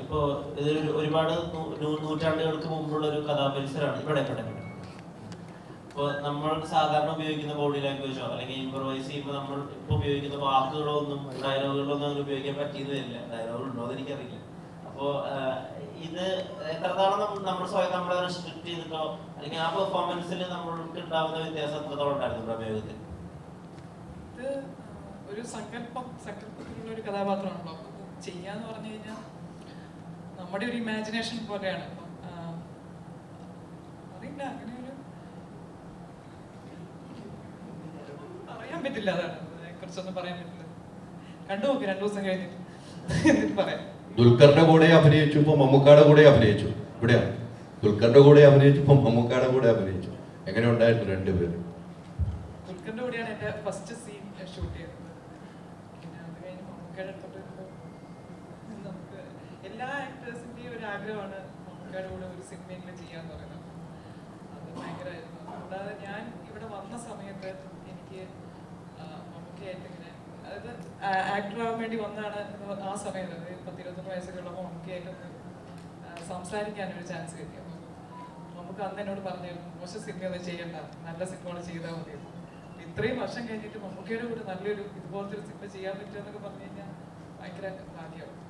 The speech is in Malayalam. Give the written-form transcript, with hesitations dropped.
ഇപ്പോ ഇതൊരു ഒരുപാട് നൂറ്റാണ്ടുകൾക്ക് മുമ്പുള്ള ഒരു കഥാപരിസരമാണ് ഇവിടെ. ഇപ്പോൾ നമ്മൾ സാധാരണ ഉപയോഗിക്കുന്ന ബോഡി ലാംഗ്വേജോ അല്ലെങ്കിൽ ഇംപ്രവൈസ് ചെയ്യുമ്പോൾ നമ്മൾ ഇപ്പോൾ ഉപയോഗിക്കുന്ന വാക്കുകളോ ഒന്നും ഡയലോഗുകളോ ഒന്നും അങ്ങനെ ഉപയോഗിക്കാൻ പറ്റിയെന്ന് വരില്ല. ഡയലോഗ് ഉണ്ടോ എന്ന് എനിക്കറിയില്ല. അപ്പോൾ ഇത് എത്രത്തോളം നമ്മൾ സ്വയം നമ്മളെ റെസ്ട്രിക്ട് ചെയ്തിട്ടോ അല്ലെങ്കിൽ ആ പെർഫോമൻസിൽ നമ്മൾക്ക് ഉണ്ടാവുന്ന വ്യത്യാസം എത്രത്തോളം ഉണ്ടായിരുന്നു പ്രമേയത്തിൽ? ഇത് ഒരു സങ്കല്പത്തിലുള്ള ഒരു കഥാപാത്രമാണല്ലോ. ചെയ്യാന്ന് പറഞ്ഞു കഴിഞ്ഞാൽ നമ്മുടെ ഒരു ഇമാജിനേഷൻ പോലെയാണ്. അറിയില്ല, അങ്ങനെ ഒരു പറയാൻ പറ്റില്ല. അതാണ് അതിനെ കുറിച്ചൊന്നും പറയാൻ പറ്റില്ല. കണ്ടു നോക്കി 2 ദിവസം കഴിഞ്ഞിട്ട് പറയാം. ദുൽഖറിന്റെ കൂടെ അഭിനയിച്ചു, ഇപ്പൊ മമ്മൂക്കാടെ കൂടെ അഭിനയിച്ചു. ഇവിടെയാണ് ദുൽഖറിന്റെ കൂടെ അഭിനയിച്ചു, ഇപ്പൊ മമ്മൂക്കാടെ കൂടെ അഭിനയിച്ചു. എങ്ങനെ ഉണ്ടായിരുന്നു രണ്ടുപേരും? ദുൽഖറിന്റെ കൂടെയാണ് എന്റെ ഫസ്റ്റ് സീൻ ഷൂട്ട് ചെയ്തത്. പിന്നെ അത് കഴിഞ്ഞ് മമ്മൂക്കയുടെ അടുത്തോട്ട് നമുക്ക് എല്ലാ ആക്ടേഴ്സിന്റെയും ഒരു ആഗ്രഹമാണ് മമ്മൂക്കയുടെ കൂടെ ഒരു സിനിമയെങ്കിലും ചെയ്യാന്ന് പറയുന്നത്. അത് ഭയങ്കരമായിരുന്നു. കൂടാതെ ഞാൻ ഇവിടെ വന്ന സമയത്ത് എനിക്ക് മമ്മൂക്കയായിട്ട് ഇങ്ങനെ, അതായത് ആക്ടർ ആവാൻ വേണ്ടി വന്നതാണ്. ആ സമയത്ത് 10-21 വയസ്സൊക്കെ ഉള്ളപ്പോൾ മമ്മൂക്കയായിട്ടൊന്ന് സംസാരിക്കാനൊരു ചാൻസ് കിട്ടി. അപ്പം നമുക്ക് അന്ന് എന്നോട് പറഞ്ഞിരുന്നു, മോശം സിനിമയൊന്നും ചെയ്യണ്ട, നല്ല സിനിമകൾ ചെയ്താൽ മതി. ഇത്രയും വർഷം കഴിഞ്ഞിട്ട് മമ്മൂക്കയുടെ കൂടെ നല്ലൊരു ഇതുപോലത്തെ ഒരു സിനിമ ചെയ്യാൻ പറ്റുക എന്നൊക്കെ പറഞ്ഞു കഴിഞ്ഞാൽ ഭയങ്കര ഭാഗ്യമാവും.